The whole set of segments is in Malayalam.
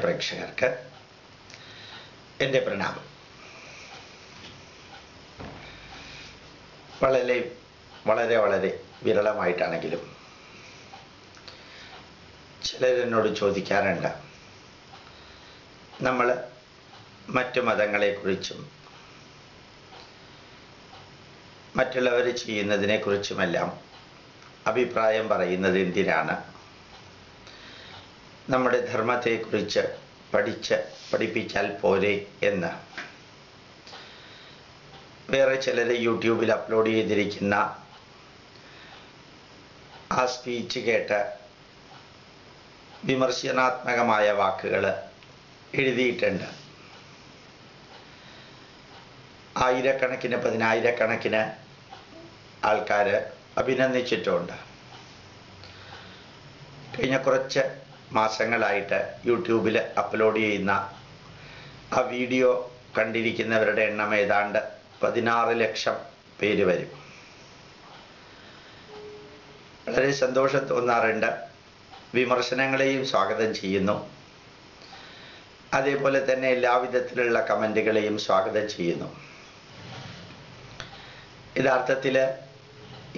പ്രേക്ഷകർക്ക് എൻ്റെ പ്രണാമം. വളരെ വിരളമായിട്ടാണെങ്കിലും ചിലരെന്നോട് ചോദിക്കാറുണ്ട്, നമ്മൾ മറ്റു മതങ്ങളെക്കുറിച്ചും മറ്റുള്ളവർ ചെയ്യുന്നതിനെക്കുറിച്ചുമെല്ലാം അഭിപ്രായം പറയുന്നത് എന്തിനാണ്? നമ്മുടെ ധർമ്മത്തെക്കുറിച്ച് പഠിപ്പിച്ചാൽ പോരെ എന്ന്. വേറെ ചിലർ യൂട്യൂബിൽ അപ്ലോഡ് ചെയ്തിരിക്കുന്ന ആ സ്പീച്ച് കേട്ട് വിമർശനാത്മകമായ വാക്കുകൾ എഴുതിയിട്ടുണ്ട്. ആയിരക്കണക്കിന് പതിനായിരക്കണക്കിന് ആൾക്കാർ അഭിനന്ദിച്ചിട്ടുണ്ട്. കഴിഞ്ഞ കുറച്ച് മാസങ്ങളായിട്ട് യൂട്യൂബിൽ അപ്ലോഡ് ചെയ്യുന്ന ആ വീഡിയോ കണ്ടിരിക്കുന്നവരുടെ എണ്ണം ഏതാണ്ട് 16 ലക്ഷം പേര് വരും. വളരെ സന്തോഷം തോന്നാറുണ്ട്. വിമർശനങ്ങളെയും സ്വാഗതം ചെയ്യുന്നു. അതേപോലെ തന്നെ എല്ലാവിധത്തിലുള്ള കമൻറ്റുകളെയും സ്വാഗതം ചെയ്യുന്നു. യഥാർത്ഥത്തിൽ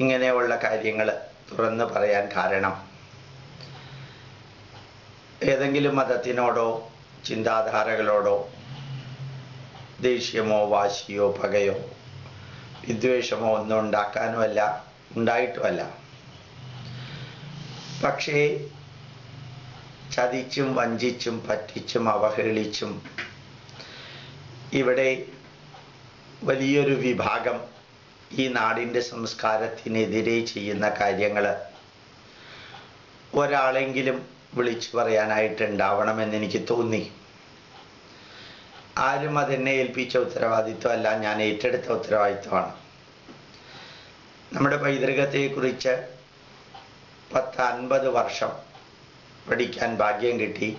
ഇങ്ങനെയുള്ള കാര്യങ്ങൾ തുറന്നു പറയാൻ കാരണം ഏതെങ്കിലും മതത്തിനോടോ ചിന്താധാരകളോടോ ദേഷ്യമോ വാശിയോ പകയോ വിദ്വേഷമോ ഒന്നും ഉണ്ടാക്കാനുമല്ല, ഉണ്ടായിട്ടുമല്ല. പക്ഷേ ചതിച്ചും വഞ്ചിച്ചും പറ്റിച്ചും അവഹേളിച്ചും ഇവിടെ വലിയൊരു വിഭാഗം ഈ നാടിൻ്റെ സംസ്കാരത്തിനെതിരെ ചെയ്യുന്ന കാര്യങ്ങൾ ഒരാളെങ്കിലും വിളിച്ചു പറയാനായിട്ടുണ്ടാവണമെന്ന് എനിക്ക് തോന്നി. ആരും അതെന്നെ ഏൽപ്പിച്ച ഉത്തരവാദിത്വമല്ല, ഞാൻ ഏറ്റെടുത്ത ഉത്തരവാദിത്വമാണ്. നമ്മുടെ പൈതൃകത്തെക്കുറിച്ച് 10-50 വർഷം പഠിക്കാൻ ഭാഗ്യം കിട്ടി.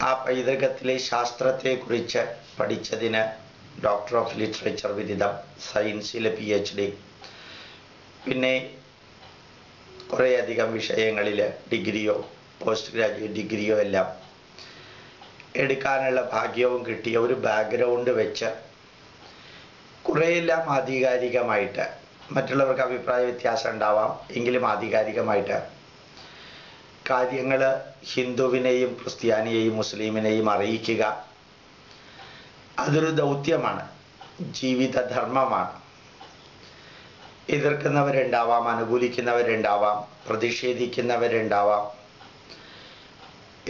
ആ പൈതൃകത്തിലെ ശാസ്ത്രത്തെക്കുറിച്ച് പഠിച്ചതിന് ഡോക്ടർ ഓഫ് ലിറ്ററേച്ചർ ബിരുദം, സയൻസിലെ PhD, പിന്നെ കുറേയധികം വിഷയങ്ങളിൽ ഡിഗ്രിയോ പോസ്റ്റ് ഗ്രാജുവേറ്റ് ഡിഗ്രിയോ എല്ലാം എടുക്കാനുള്ള ഭാഗ്യവും കിട്ടിയ ഒരു ബാക്ക്ഗ്രൗണ്ട് വെച്ച് കുറേയെല്ലാം ആധികാരികമായിട്ട്, മറ്റുള്ളവർക്ക് അഭിപ്രായ വ്യത്യാസം ഉണ്ടാവാം എങ്കിലും ആധികാരികമായിട്ട് കാര്യങ്ങൾ ഹിന്ദുവിനെയും ക്രിസ്ത്യാനിയെയും മുസ്ലിമിനെയും അറിയിക്കുക അതൊരു ദൗത്യമാണ്, ജീവിതധർമ്മമാണ്. എതിർക്കുന്നവരുണ്ടാവാം, അനുകൂലിക്കുന്നവരുണ്ടാവാം, പ്രതിഷേധിക്കുന്നവരുണ്ടാവാം.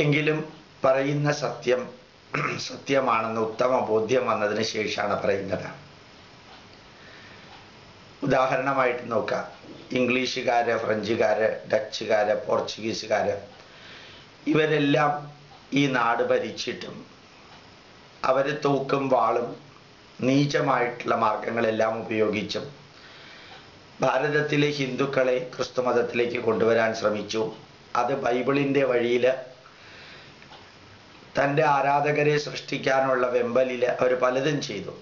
എങ്കിലും പറയുന്ന സത്യമാണെന്ന് ഉത്തമ ബോധ്യം വന്നതിന് ശേഷമാണ് പറയുന്നത്. ഉദാഹരണമായിട്ട് നോക്കാം, ഇംഗ്ലീഷുകാർ, ഫ്രഞ്ചുകാർ, ഡച്ചുകാർ, പോർച്ചുഗീസുകാർ ഇവരെല്ലാം ഈ നാട് ഭരിച്ചിട്ടും അവർ തൂക്കും വാളും നീചമായിട്ടുള്ള മാർഗങ്ങളെല്ലാം ഉപയോഗിച്ചും ഭാരതത്തിലെ ഹിന്ദുക്കളെ ക്രിസ്തുമതത്തിലേക്ക് കൊണ്ടുവരാൻ ശ്രമിച്ചു. അത് ബൈബിളിൻ്റെ വഴിയിൽ തൻ്റെ ആരാധകരെ സൃഷ്ടിക്കാനുള്ള വെമ്പലിൽ അവർ പലതും ചെയ്തു.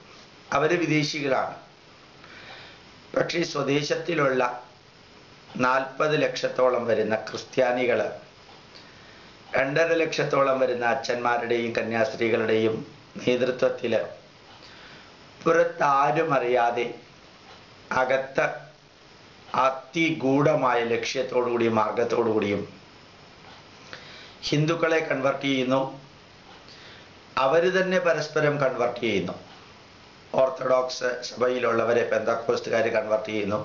അവർ വിദേശികളാണ്. പക്ഷേ സ്വദേശത്തിലുള്ള 40 ലക്ഷത്തോളം വരുന്ന ക്രിസ്ത്യാനികൾ, 2.5 ലക്ഷത്തോളം വരുന്ന അച്ഛന്മാരുടെയും കന്യാസ്ത്രീകളുടെയും നേതൃത്വത്തിൽ പുറത്താരും അറിയാതെ അകത്ത് അതിഗൂഢമായ ലക്ഷ്യത്തോടുകൂടിയും മാർഗത്തോടുകൂടിയും ഹിന്ദുക്കളെ കൺവെർട്ട് ചെയ്യുന്നു. അവർ തന്നെ പരസ്പരം കൺവെർട്ട് ചെയ്യുന്നു. ഓർത്തഡോക്സ് സഭയിലുള്ളവരെ പെന്തക്കോസ്തുകാർ കൺവെർട്ട് ചെയ്യുന്നു.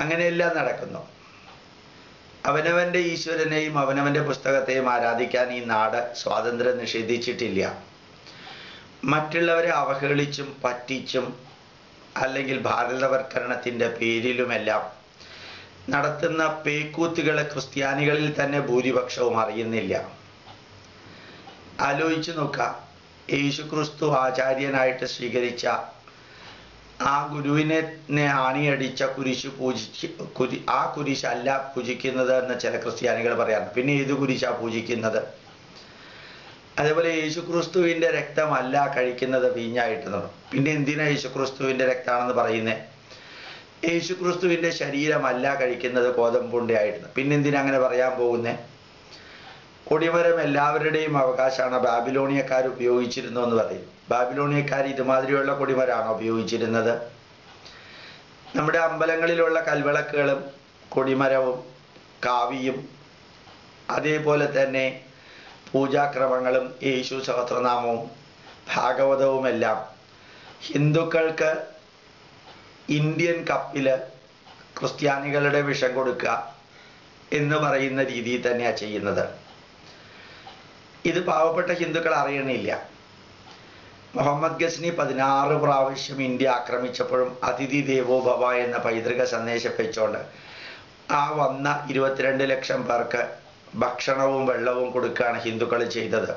അങ്ങനെയെല്ലാം നടക്കുന്നു. അവനവൻ്റെ ഈശ്വരനെയും അവനവൻ്റെ പുസ്തകത്തെയും ആരാധിക്കാൻ ഈ നാട് സ്വാതന്ത്ര്യം നിഷേധിച്ചിട്ടില്ല. മറ്റുള്ളവരെ അവഹേളിച്ചും പറ്റിച്ചും അല്ലെങ്കിൽ ഭാരതവൽക്കരണത്തിൻ്റെ പേരിലുമെല്ലാം നടത്തുന്ന പേക്കൂത്തുകളെ ക്രിസ്ത്യാനികളിൽ തന്നെ ഭൂരിപക്ഷവും അറിയുന്നില്ല. ആലോചിച്ചു നോക്കാം, യേശുക്രിസ്തു ആചാര്യനായിട്ട് സ്വീകരിച്ച ആ ഗുരുവിനെ ആണിയടിച്ച ആ കുരിശല്ല പൂജിക്കുന്നത് എന്ന് ചില ക്രിസ്ത്യാനികൾ പറയാറുണ്ട്. പിന്നെ ഏത് കുരിശാ പൂജിക്കുന്നത്? അതേപോലെ യേശുക്രിസ്തുവിൻ്റെ രക്തമല്ല കഴിക്കുന്നത് വീഞ്ഞായിട്ട് നടന്നു. പിന്നെ എന്തിനാ യേശുക്രിസ്തുവിൻ്റെ രക്തമാണെന്ന് പറയുന്നത്? യേശുക്രിസ്തുവിൻ്റെ ശരീരമല്ല കഴിക്കുന്നത് ഗോതമ്പുണ്ടയായിരുന്നു. പിന്നെന്തിനാ അങ്ങനെ പറയാൻ പോകുന്നത്? കൊടിമരം എല്ലാവരുടെയും അവകാശമാണ്, ബാബിലോണിയക്കാർ ഉപയോഗിച്ചിരുന്നു എന്ന് പറയും. ബാബിലോണിയക്കാർ ഇതുമാതിരിയുള്ള കൊടിമരമാണോ ഉപയോഗിച്ചിരുന്നത്? നമ്മുടെ അമ്പലങ്ങളിലുള്ള കൽവിളക്കുകളും കൊടിമരവും കാവിയും അതേപോലെ തന്നെ പൂജാക്രമങ്ങളും യേശു സഹസ്രനാമവും ഭാഗവതവുമെല്ലാം ഹിന്ദുക്കൾക്ക് ഇന്ത്യൻ കപ്പിൽ ക്രിസ്ത്യാനികളുടെ വിഷം കൊടുക്കുക എന്ന് പറയുന്ന രീതിയിൽ തന്നെയാണ് ചെയ്യുന്നത്. ഇത് പാവപ്പെട്ട ഹിന്ദുക്കൾ അറിയണില്ല. മുഹമ്മദ് ഗസ്നി 16 പ്രാവശ്യം ഇന്ത്യ ആക്രമിച്ചപ്പോഴും അതിഥി ദേവോ ഭവ എന്ന പൈതൃക സന്ദേശം വെച്ചുകൊണ്ട് ആ വന്ന 22 ലക്ഷം പേർക്ക് ഭക്ഷണവും വെള്ളവും കൊടുക്കുകയാണ് ഹിന്ദുക്കൾ ചെയ്തത്.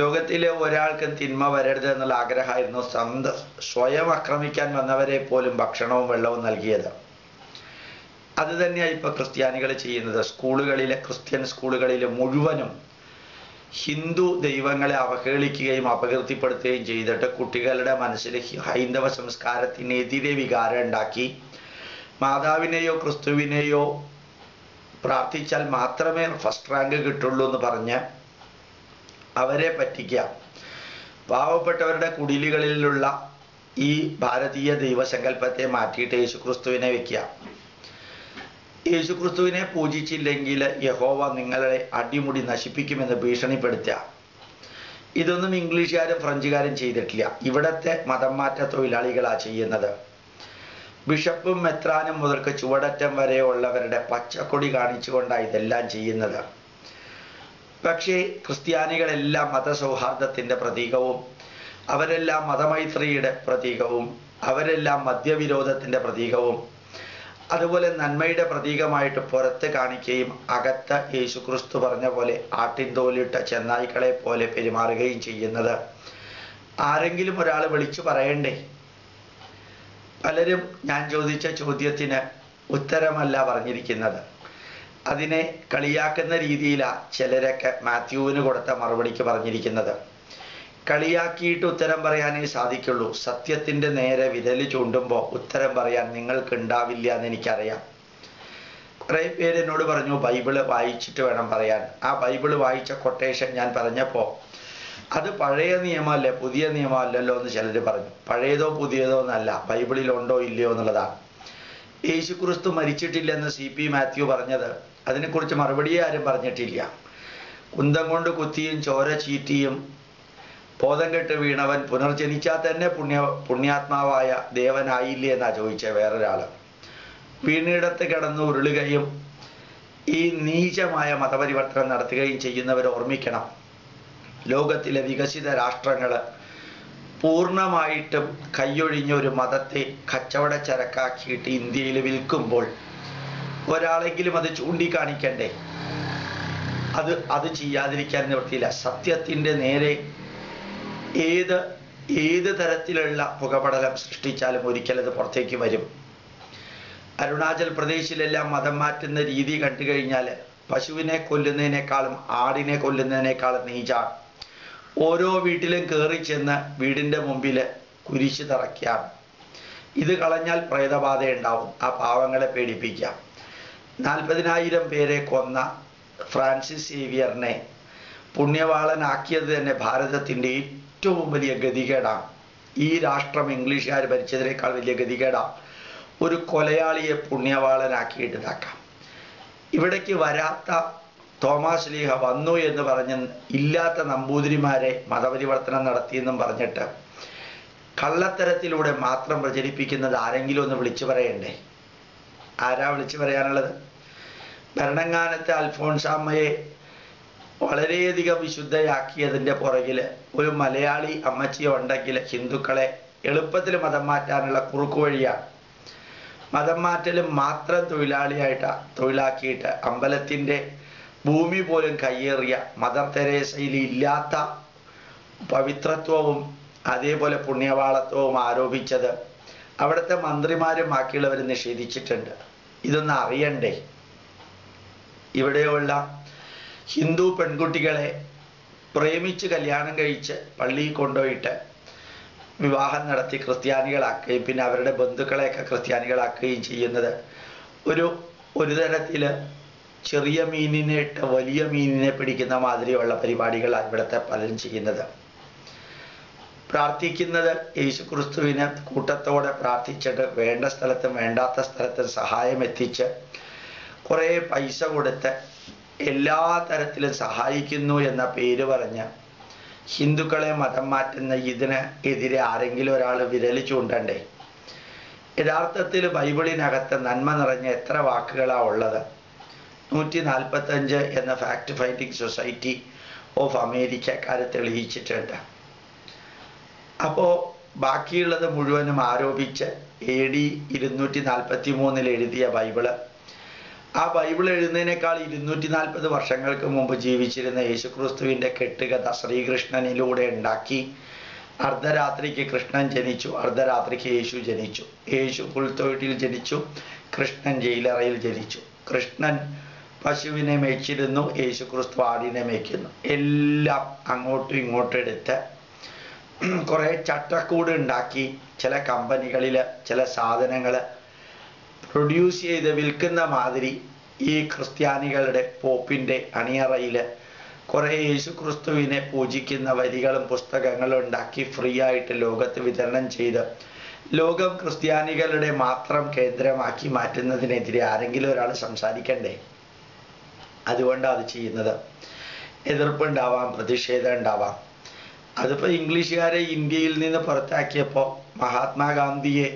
ലോകത്തിലെ ഒരാൾക്കും തിന്മ വരരുത് എന്നുള്ള ആഗ്രഹമായിരുന്നു സ്വയം ആക്രമിക്കാൻ വന്നവരെ പോലും ഭക്ഷണവും വെള്ളവും നൽകിയത്. അത് തന്നെയാണ് ഇപ്പോൾ ക്രിസ്ത്യാനികൾ ചെയ്യുന്നത്. സ്കൂളുകളിലെ ക്രിസ്ത്യൻ സ്കൂളുകളിൽ മുഴുവനും ഹിന്ദു ദൈവങ്ങളെ അവഹേളിക്കുകയും അപകീർത്തിപ്പെടുത്തുകയും ചെയ്തിട്ട് കുട്ടികളുടെ മനസ്സിൽ ഹൈന്ദവ സംസ്കാരത്തിനെതിരെ വികാരം ഉണ്ടാക്കി മാതാവിനെയോ ക്രിസ്തുവിനെയോ പ്രാർത്ഥിച്ചാൽ മാത്രമേ ഫസ്റ്റ് റാങ്ക് കിട്ടുള്ളൂ എന്ന് പറഞ്ഞ് അവരെ പറ്റിക്കാം. പാവപ്പെട്ടവരുടെ കുടിലുകളിലുള്ള ഈ ഭാരതീയ ദൈവസങ്കല്പത്തെ മാറ്റിയിട്ട് യേശുക്രിസ്തുവിനെ വെക്കുക. യേശുക്രിസ്തുവിനെ പൂജിച്ചില്ലെങ്കിൽ യഹോവ നിങ്ങളെ അടിമുടി നശിപ്പിക്കുമെന്ന് ഭീഷണിപ്പെടുത്തുക. ഇതൊന്നും ഇംഗ്ലീഷുകാരും ഫ്രഞ്ചുകാരും ചെയ്തിട്ടില്ല. ഇവിടത്തെ മതം മാറ്റ തൊഴിലാളികളാണ് ചെയ്യുന്നത്. ബിഷപ്പും മെത്രാനും മുതൽക്ക് ചുവടറ്റം വരെയുള്ളവരുടെ പച്ചക്കൊടി കാണിച്ചുകൊണ്ടാണ് ഇതെല്ലാം ചെയ്യുന്നത്. പക്ഷേ ക്രിസ്ത്യാനികളെല്ലാം മതസൗഹാർദ്ദത്തിൻ്റെ പ്രതീകവും അവരെല്ലാം മതമൈത്രിയുടെ പ്രതീകവും അവരെല്ലാം മദ്യവിരോധത്തിൻ്റെ പ്രതീകവും അതുപോലെ നന്മയുടെ പ്രതീകമായിട്ട് പുറത്ത് കാണിക്കുകയും അകത്ത് യേശുക്രിസ്തു പറഞ്ഞ പോലെ ആട്ടിൻതോലിട്ട ചെന്നായ്ക്കളെ പോലെ പെരുമാറുകയും ചെയ്യുന്നത് ആരെങ്കിലും ഒരാൾ വിളിച്ചു പറയണ്ടേ? പലരും ഞാൻ ചോദിച്ച ചോദ്യത്തിന് ഉത്തരമല്ല പറഞ്ഞിരിക്കുന്നത്. അതിനെ കളിയാക്കുന്ന രീതിയിലാണ് ചിലരൊക്കെ മാത്യുവിന് കൊടുത്ത മറുപടിക്ക് പറഞ്ഞിരിക്കുന്നത്. കളിയാക്കിയിട്ട് ഉത്തരം പറയാനേ സാധിക്കുള്ളൂ. സത്യത്തിൻ്റെ നേരെ വിരൽ ചൂണ്ടുമ്പോൾ ഉത്തരം പറയാൻ നിങ്ങൾക്ക് ഉണ്ടാവില്ല എന്ന് എനിക്കറിയാം. കുറേ പേര് എന്നോട് പറഞ്ഞു ബൈബിള് വായിച്ചിട്ട് വേണം പറയാൻ. ആ ബൈബിള് വായിച്ച കൊട്ടേഷൻ ഞാൻ പറഞ്ഞപ്പോൾ അത് പഴയ നിയമമല്ലേ പുതിയ നിയമമല്ലല്ലോ എന്ന് ചിലർ പറഞ്ഞു. പഴയതോ പുതിയതോ എന്നല്ല, ബൈബിളിലുണ്ടോ ഇല്ലയോ എന്നുള്ളതാണ്. യേശുക്രിസ്തു മരിച്ചിട്ടില്ലെന്ന് CP മാത്യു പറഞ്ഞത് അതിനെക്കുറിച്ച് മറുപടിയെ ആരും പറഞ്ഞിട്ടില്ല. കുന്തം കൊണ്ട് കുത്തിയും ചോര ചീറ്റിയും ബോധം കെട്ട് വീണവൻ പുനർജനിച്ചാൽ തന്നെ പുണ്യാത്മാവായ ദേവനായില്ലേ എന്നാ ചോദിച്ചത് വേറൊരാൾ. വീണിടത്ത് കിടന്ന് ഉരുളുകയും ഈ നീചമായ മതപരിവർത്തനം നടത്തുകയും ചെയ്യുന്നവർ ഓർമ്മിക്കണം, ലോകത്തിലെ വികസിത രാഷ്ട്രങ്ങൾ പൂർണ്ണമായിട്ടും കൈയൊഴിഞ്ഞ ഒരു മതത്തെ കച്ചവടച്ചരക്കാക്കിയിട്ട് ഇന്ത്യയിൽ വിൽക്കുമ്പോൾ ഒരാളെങ്കിലും അത് ചൂണ്ടിക്കാണിക്കണ്ടേ? അത് ചെയ്യാതിരിക്കാൻ നിവൃത്തിയില്ല. സത്യത്തിൻ്റെ നേരെ ഏത് തരത്തിലുള്ള പുകപടലം സൃഷ്ടിച്ചാലും ഒരിക്കൽ അത് പുറത്തേക്ക് വരും. അരുണാചൽ പ്രദേശിലെല്ലാം മതം മാറ്റുന്ന രീതി കണ്ടു കഴിഞ്ഞാൽ പശുവിനെ കൊല്ലുന്നതിനേക്കാളും ആടിനെ കൊല്ലുന്നതിനേക്കാളും നീചാണ്. ഓരോ വീട്ടിലും കയറി ചെന്ന് വീടിൻ്റെ മുമ്പിൽ കുരിശ് തറയ്ക്കാം. ഇത് കളഞ്ഞാൽ പ്രേതബാധ ഉണ്ടാവും. ആ പാവങ്ങളെ പേടിപ്പിക്കാം. 40,000 പേരെ കൊന്ന ഫ്രാൻസിസ് സേവിയറിനെ പുണ്യവാളനാക്കിയത് തന്നെ ഭാരതത്തിൻ്റെ ഏറ്റവും വലിയ ഗതികേടാണ്. ഈ രാഷ്ട്രം ഇംഗ്ലീഷുകാർ ഭരിച്ചതിനേക്കാൾ വലിയ ഗതികേടാണ്. ഒരു കൊലയാളിയെ പുണ്യവാളനാക്കിയിട്ട് ഇതാക്കാം. ഇവിടേക്ക് വരാത്ത തോമാസ് ലീഹ വന്നു എന്ന് പറഞ്ഞ് ഇല്ലാത്ത നമ്പൂതിരിമാരെ മതപരിവർത്തനം നടത്തിയെന്നും പറഞ്ഞിട്ട് കള്ളത്തരത്തിലൂടെ മാത്രം പ്രചരിപ്പിക്കുന്നത് ആരെങ്കിലും ഒന്ന് വിളിച്ചു പറയണ്ടേ? ആരാ വിളിച്ചു പറയാനുള്ളത്? ഭരണങ്ങാനത്തെ അൽഫോൺസാമ്മയെ വളരെയധികം വിശുദ്ധയാക്കിയതിൻ്റെ പുറകിൽ ഒരു മലയാളി അമ്മച്ചിയോ ഉണ്ടെങ്കിൽ ഹിന്ദുക്കളെ എളുപ്പത്തിൽ മതം മാറ്റാനുള്ള കുറുക്കു വഴിയാണ്. മതം മാറ്റലും മാത്രം തൊഴിലാക്കിയിട്ട് അമ്പലത്തിൻ്റെ ഭൂമി പോലും കയ്യേറിയ മദർ തെരേസയിൽ ഇല്ലാത്ത പവിത്രത്വവും അതേപോലെ പുണ്യവാളത്വവും ആരോപിച്ചത് അവിടുത്തെ മന്ത്രിമാരും ബാക്കിയുള്ളവർ നിഷേധിച്ചിട്ടുണ്ട്. ഇതൊന്നും അറിയണ്ടേ? ഇവിടെയുള്ള ഹിന്ദു പെൺകുട്ടികളെ പ്രേമിച്ച് കല്യാണം കഴിച്ച് പള്ളിയിൽ കൊണ്ടുപോയിട്ട് വിവാഹം നടത്തി ക്രിസ്ത്യാനികളാക്കുകയും പിന്നെ അവരുടെ ബന്ധുക്കളെയൊക്കെ ക്രിസ്ത്യാനികളാക്കുകയും ചെയ്യുന്നത് ഒരു തരത്തിൽ ചെറിയ മീനിനെ ഇട്ട് വലിയ മീനിനെ പിടിക്കുന്ന മാതിരിയുള്ള പരിപാടികളാണ് ഇവിടുത്തെ പലരും ചെയ്യുന്നത്. പ്രാർത്ഥിക്കുന്നത് യേശുക്രിസ്തുവിനെ കൂട്ടത്തോടെ പ്രാർത്ഥിച്ചിട്ട് വേണ്ട സ്ഥലത്തും വേണ്ടാത്ത സ്ഥലത്തും സഹായം എത്തിച്ച് കുറേ പൈസ കൊടുത്ത് എല്ലാ തരത്തിലും സഹായിക്കുന്നു എന്ന പേര് പറഞ്ഞ് ഹിന്ദുക്കളെ മതം മാറ്റുന്ന ഇതിന് എതിരെ ആരെങ്കിലും ഒരാൾ വിരൽ ചൂണ്ടണ്ടേ? യഥാർത്ഥത്തിൽ ബൈബിളിനകത്ത് നന്മ നിറഞ്ഞ എത്ര വാക്കുകളാണ് ഉള്ളത്? 145 എന്ന ഫാക്ട് ഫൈൻഡിങ് സൊസൈറ്റി ഓഫ് അമേരിക്കക്കാർ തെളിയിച്ചിട്ടുണ്ട്. അപ്പോൾ ബാക്കിയുള്ളത് മുഴുവനും ആരോപിച്ച് AD 243 എഴുതിയ ബൈബിള്, ആ ബൈബിൾ എഴുതുന്നതിനേക്കാൾ 240 വർഷങ്ങൾക്ക് മുമ്പ് ജീവിച്ചിരുന്ന യേശുക്രിസ്തുവിൻ്റെ കെട്ടുകഥ ശ്രീകൃഷ്ണനിലൂടെ ഉണ്ടാക്കി. അർദ്ധരാത്രിക്ക് കൃഷ്ണൻ ജനിച്ചു, അർദ്ധരാത്രിക്ക് യേശു ജനിച്ചു. യേശു പുൽത്തൊഴുത്തിൽ ജനിച്ചു, കൃഷ്ണൻ ജയിലറയിൽ ജനിച്ചു. കൃഷ്ണൻ പശുവിനെ മേച്ചിരുന്നു, യേശുക്രിസ്തു ആടിനെ മേയ്ക്കുന്നു. എല്ലാം അങ്ങോട്ടും ഇങ്ങോട്ടും എടുത്ത് കുറേ ചട്ടക്കൂട് ഉണ്ടാക്കി ചില കമ്പനികളിൽ ചില സാധനങ്ങൾ പ്രൊഡ്യൂസ് ചെയ്ത് വിൽക്കുന്ന മാതിരി ഈ ക്രിസ്ത്യാനികളുടെ പോപ്പിൻ്റെ അണിയറയിൽ കുറേ യേശുക്രിസ്തുവിനെ പൂജിക്കുന്ന വരികളും പുസ്തകങ്ങളും ഉണ്ടാക്കി ഫ്രീ ആയിട്ട് ലോകത്ത് വിതരണം ചെയ്ത് ലോകം ക്രിസ്ത്യാനികളുടെ മാത്രം കേന്ദ്രമാക്കി മാറ്റുന്നതിനെതിരെ ആരെങ്കിലും ഒരാൾ സംസാരിക്കണ്ടേ? അതുകൊണ്ടാണ് അത് ചെയ്യുന്നത്. എതിർപ്പുണ്ടാവാം, പ്രതിഷേധം ഉണ്ടാവാം. അതിപ്പോൾ ഇംഗ്ലീഷുകാരെ ഇന്ത്യയിൽ നിന്ന് പുറത്താക്കിയപ്പോൾ മഹാത്മാഗാന്ധിയെ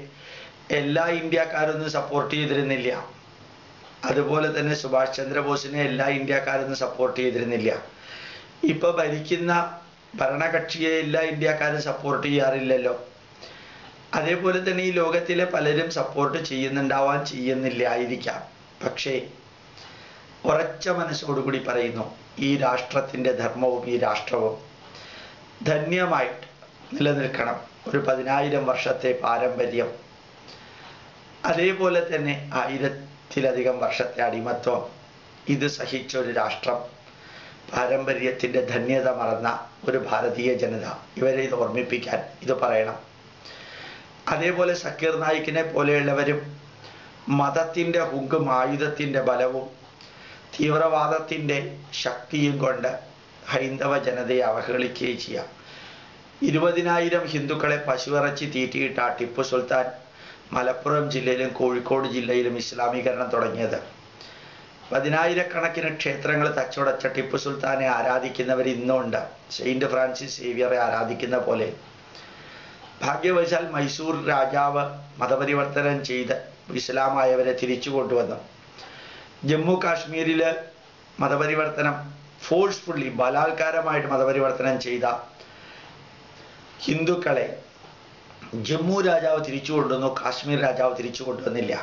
എല്ലാ ഇന്ത്യക്കാരൊന്നും സപ്പോർട്ട് ചെയ്തിരുന്നില്ല. അതുപോലെ തന്നെ സുഭാഷ് ചന്ദ്രബോസിനെ എല്ലാ ഇന്ത്യക്കാരൊന്നും സപ്പോർട്ട് ചെയ്തിരുന്നില്ല. ഇപ്പോൾ ഭരിക്കുന്ന ഭരണകക്ഷിയെ എല്ലാ ഇന്ത്യക്കാരും സപ്പോർട്ട് ചെയ്യാറില്ലല്ലോ. അതേപോലെ തന്നെ ഈ ലോകത്തിലെ പലരും സപ്പോർട്ട് ചെയ്യുന്നുണ്ടാവാൻ, ചെയ്യുന്നില്ലായിരിക്കാം. പക്ഷേ ഉറച്ച മനസ്സോടുകൂടി പറയുന്നു, ഈ രാഷ്ട്രത്തിൻ്റെ ധർമ്മവും ഈ രാഷ്ട്രവും ധന്യമായിട്ട് നിലനിൽക്കണം. ഒരു 10,000 വർഷത്തെ പാരമ്പര്യം, അതേപോലെ തന്നെ 1000-ത്തിലധികം വർഷത്തെ അടിമത്വം, ഇത് സഹിച്ച ഒരു രാഷ്ട്രം, പാരമ്പര്യത്തിൻ്റെ ധന്യത മറന്ന ഒരു ഭാരതീയ ജനത, ഇവരെ ഇത് ഓർമ്മിപ്പിക്കാൻ ഇത് പറയണം. അതേപോലെ സക്കീർ നായിക്കിനെ പോലെയുള്ളവരും മതത്തിൻ്റെ ഹുങ്കും ആയുധത്തിൻ്റെ ബലവും തീവ്രവാദത്തിൻ്റെ ശക്തിയും കൊണ്ട് ഹൈന്ദവ ജനതയെ അവഹേളിക്കുകയും ചെയ്യാം. 20,000 ഹിന്ദുക്കളെ പശുവിറച്ചി തീറ്റിയിട്ട ടിപ്പു സുൽത്താൻ മലപ്പുറം ജില്ലയിലും കോഴിക്കോട് ജില്ലയിലും ഇസ്ലാമീകരണം തുടങ്ങിയത്. 10,000-കണക്കിന് ക്ഷേത്രങ്ങൾ തച്ചുടച്ച ടിപ്പു സുൽത്താനെ ആരാധിക്കുന്നവർ ഇന്നുണ്ട്. സെയിൻറ്റ് ഫ്രാൻസിസ് സേവിയറെ ആരാധിക്കുന്ന പോലെ. ഭാഗ്യവശാൽ മൈസൂർ രാജാവ് മതപരിവർത്തനം ചെയ്ത് ഇസ്ലാമായവരെ തിരിച്ചു കൊണ്ടുവന്നു. ജമ്മു കാശ്മീരിൽ മതപരിവർത്തനം ഫോഴ്സ്ഫുള്ളി ബലാത്കാരമായിട്ട് മതപരിവർത്തനം ചെയ്ത ഹിന്ദുക്കളെ ജമ്മു രാജാവ് തിരിച്ചു കൊണ്ടുവന്നു, കാശ്മീർ രാജാവ് തിരിച്ചു കൊണ്ടുവന്നില്ല.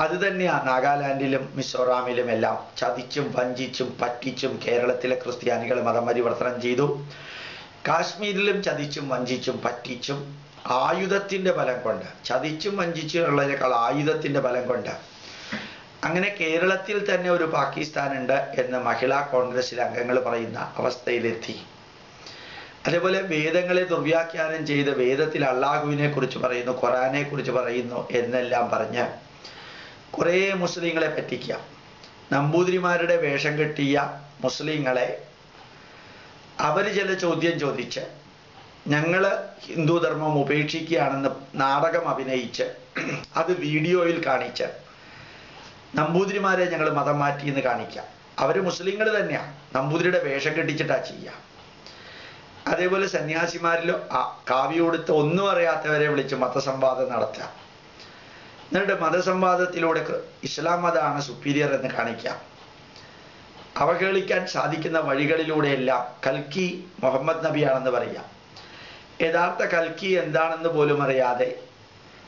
അത് തന്നെയാണ് നാഗാലാൻഡിലും മിസോറാമിലും എല്ലാം ചതിച്ചും വഞ്ചിച്ചും പറ്റിച്ചും കേരളത്തിലെ ക്രിസ്ത്യാനികൾ മതം പരിവർത്തനം ചെയ്തു. കാശ്മീരിലും ചതിച്ചും വഞ്ചിച്ചും പറ്റിച്ചും ആയുധത്തിൻ്റെ ബലം കൊണ്ട്, ചതിച്ചും വഞ്ചിച്ചും ഉള്ളതിനേക്കാൾ ആയുധത്തിൻ്റെ ബലം കൊണ്ട്. അങ്ങനെ കേരളത്തിൽ തന്നെ ഒരു പാകിസ്ഥാൻ ഉണ്ട് എന്ന് മഹിളാ കോൺഗ്രസിലെ അംഗങ്ങൾ പറയുന്ന അവസ്ഥയിലെത്തി. അതേപോലെ വേദങ്ങളെ ദുർവ്യാഖ്യാനം ചെയ്ത് വേദത്തിൽ അള്ളാഹുവിനെ കുറിച്ച് പറയുന്നു, ഖുറാനെ കുറിച്ച് പറയുന്നു എന്നെല്ലാം പറഞ്ഞ് കുറേ മുസ്ലിങ്ങളെ പറ്റിക്കുക. നമ്പൂതിരിമാരുടെ വേഷം കെട്ടിയ മുസ്ലിങ്ങളെ അവർ ചില ചോദ്യം ചോദിച്ച് ഞങ്ങൾ ഹിന്ദു ധർമ്മം ഉപേക്ഷിക്കുകയാണെന്ന് നാടകം അഭിനയിച്ച് അത് വീഡിയോയിൽ കാണിച്ച് നമ്പൂതിരിമാരെ ഞങ്ങൾ മതം മാറ്റി എന്ന് കാണിക്കാം. അവർ മുസ്ലിങ്ങൾ തന്നെയാണ്, നമ്പൂതിരിയുടെ വേഷം കെട്ടിച്ചിട്ടാണ് ചെയ്യുക. അതേപോലെ സന്യാസിമാരിലും കാവ്യോടുത്ത് ഒന്നും അറിയാത്തവരെ വിളിച്ച് മതസംവാദം നടത്തുക. എന്നിട്ട് മതസംവാദത്തിലൂടെ ഇസ്ലാം മതമാണ് സുപ്പീരിയർ എന്ന് കാണിക്കാം. അവഹേളിക്കാൻ സാധിക്കുന്ന വഴികളിലൂടെയെല്ലാം കൽക്കി മുഹമ്മദ് നബിയാണെന്ന് പറയാം. യഥാർത്ഥ കൽക്കി എന്താണെന്ന് പോലും അറിയാതെ,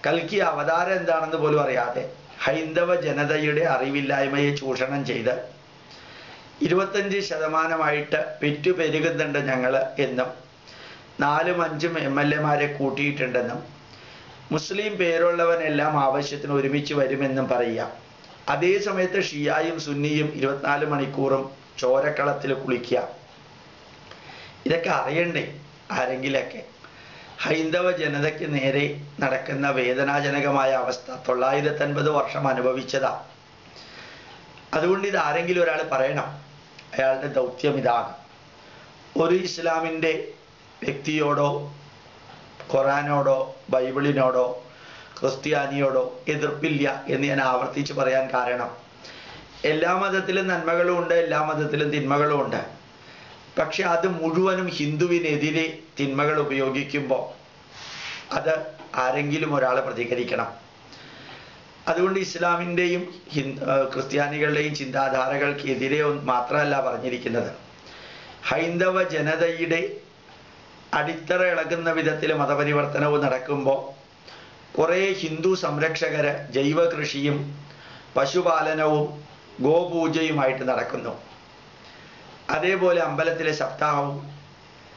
കൽക്കി അവതാരം എന്താണെന്ന് പോലും അറിയാതെ ഹൈന്ദവ ജനതയുടെ അറിവില്ലായ്മയെ ചൂഷണം ചെയ്ത് 25% പെറ്റു പെരുകുന്നുണ്ട് ഞങ്ങൾ എന്നും 4-5 MLA-മാരെ കൂട്ടിയിട്ടുണ്ടെന്നും മുസ്ലിം പേരുള്ളവനെല്ലാം ആവശ്യത്തിന് ഒരുമിച്ച് വരുമെന്നും പറയുക. അതേ സമയത്ത് ഷിയായും സുന്നിയും 24 മണിക്കൂറും ചോരക്കളത്തിൽ കുളിക്കുക. ഇതൊക്കെ അറിയണ്ടേ ആരെങ്കിലൊക്കെ? ഹൈന്ദവ ജനതയ്ക്ക് നേരെ നടക്കുന്ന വേദനാജനകമായ അവസ്ഥ 950 വർഷം അനുഭവിച്ചതാ. അതുകൊണ്ട് ഇത് ആരെങ്കിലും ഒരാൾ പറയണം, അയാളുടെ ദൗത്യം ഇതാണ്. ഒരു ഇസ്ലാമിൻ്റെ വ്യക്തിയോടോ ഖുറാനോടോ ബൈബിളിനോടോ ക്രിസ്ത്യാനിയോടോ എതിർപ്പില്ല എന്ന് ഞാൻ ആവർത്തിച്ച് പറയാൻ കാരണം, എല്ലാ മതത്തിലും നന്മകളും ഉണ്ട്, എല്ലാ മതത്തിലും തിന്മകളും ഉണ്ട്. പക്ഷെ അത് മുഴുവനും ഹിന്ദുവിനെതിരെ തിന്മകൾ ഉപയോഗിക്കുമ്പോൾ അത് ആരെങ്കിലും ഒരാൾ പ്രതികരിക്കണം. അതുകൊണ്ട് ഇസ്ലാമിൻ്റെയും ക്രിസ്ത്യാനികളുടെയും ചിന്താധാരകൾക്കെതിരെ മാത്രമല്ല പറഞ്ഞിരിക്കുന്നത്, ഹൈന്ദവ ജനതയുടെ അടിത്തറ ഇളകുന്ന വിധത്തിൽ മതപരിവർത്തനവും നടക്കുമ്പോൾ കുറേ ഹിന്ദു സംരക്ഷകര് ജൈവ കൃഷിയും പശുപാലനവും ഗോപൂജയുമായിട്ട് നടക്കുന്നു. അതേപോലെ അമ്പലത്തിലെ സപ്താഹവും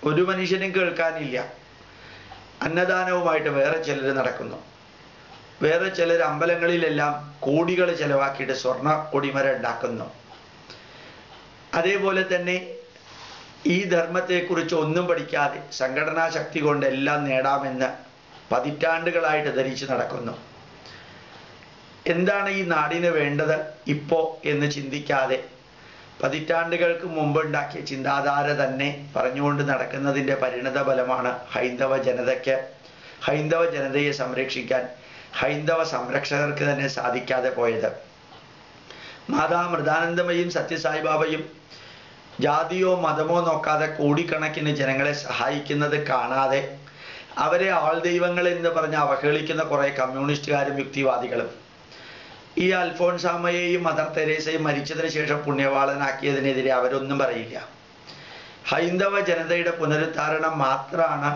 ഒരു മനുഷ്യനും കേൾക്കാനില്ല. അന്നദാനവുമായിട്ട് വേറെ ചിലർ നടക്കുന്നു. വേറെ ചിലർ അമ്പലങ്ങളിലെല്ലാം കോടികൾ ചെലവാക്കിയിട്ട് സ്വർണ്ണ കൊടിമരം ഉണ്ടാക്കുന്നു. അതേപോലെ തന്നെ ഈ ധർമ്മത്തെക്കുറിച്ച് ഒന്നും പഠിക്കാതെ സംഘടനാ ശക്തി കൊണ്ട് എല്ലാം നേടാമെന്ന് പതിറ്റാണ്ടുകളായിട്ട് ധരിച്ച് നടക്കുന്നു. എന്താണ് ഈ നാടിന് വേണ്ടത് ഇപ്പോൾ എന്ന് ചിന്തിക്കാതെ പതിറ്റാണ്ടുകൾക്ക് മുമ്പുണ്ടാക്കിയ ചിന്താധാര തന്നെ പറഞ്ഞുകൊണ്ട് നടക്കുന്നതിൻ്റെ പരിണത ഫലമാണ് ഹൈന്ദവ ജനതയെ സംരക്ഷിക്കാൻ ഹൈന്ദവ സംരക്ഷകർക്ക് തന്നെ സാധിക്കാതെ പോയത്. മാതാ മൃദാനന്ദമയും സത്യസായിബാബയും ജാതിയോ മതമോ നോക്കാതെ കോടിക്കണക്കിന് ജനങ്ങളെ സഹായിക്കുന്നത് കാണാതെ അവരെ ആൾദൈവങ്ങൾ എന്ന് പറഞ്ഞ് അവഹേളിക്കുന്ന കുറേ കമ്മ്യൂണിസ്റ്റുകാരും യുക്തിവാദികളും ഈ അൽഫോൺസാമയെയും മദർ തെരേസയും മരിച്ചതിന് ശേഷം പുണ്യവാളനാക്കിയതിനെതിരെ അവരൊന്നും പറയില്ല. ഹൈന്ദവ ജനതയുടെ പുനരുദ്ധാരണം മാത്രമാണ്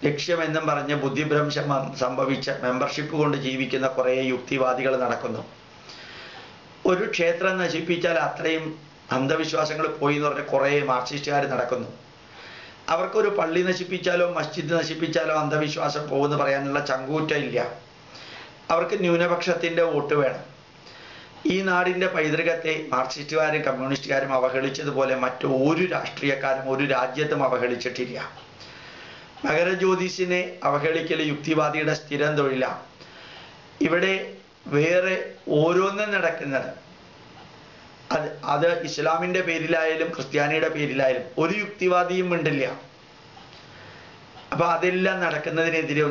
ലക്ഷ്യമെന്നും പറഞ്ഞ് ബുദ്ധിഭ്രംശം സംഭവിച്ച മെമ്പർഷിപ്പ് കൊണ്ട് ജീവിക്കുന്ന കുറേ യുക്തിവാദികൾ നടക്കുന്നു. ഒരു ക്ഷേത്രം നശിപ്പിച്ചാൽ അത്രയും അന്ധവിശ്വാസങ്ങൾ പോയി എന്ന് പറഞ്ഞ് കുറേ മാർക്സിസ്റ്റുകാർ നടക്കുന്നു. അവർക്കൊരു പള്ളി നശിപ്പിച്ചാലോ മസ്ജിദ് നശിപ്പിച്ചാലോ അന്ധവിശ്വാസം പോകുമെന്ന് പറയാനുള്ള ചങ്കൂറ്റം ഇല്ല. അവർക്ക് ന്യൂനപക്ഷത്തിൻ്റെ വോട്ട് വേണം. ഈ നാടിൻ്റെ പൈതൃകത്തെ മാർക്സിസ്റ്റുകാരും കമ്മ്യൂണിസ്റ്റുകാരും അവഹേളിച്ചതുപോലെ മറ്റു ഒരു രാഷ്ട്രീയക്കാരും ഒരു രാജ്യത്തും അവഹേളിച്ചിട്ടില്ല. മകരജ്യോതിസിനെ അവഹേളിക്കൽ യുക്തിവാദിയുടെ സ്ഥിരം തൊഴിലാണ്. ഇവിടെ വേറെ ഓരോന്നും നടക്കുന്നത് അത് ഇസ്ലാമിൻ്റെ പേരിലായാലും ക്രിസ്ത്യാനിയുടെ പേരിലായാലും ഒരു യുക്തിവാദിയും മിണ്ടില്ല. അപ്പൊ അതെല്ലാം നടക്കുന്നതിനെതിരെ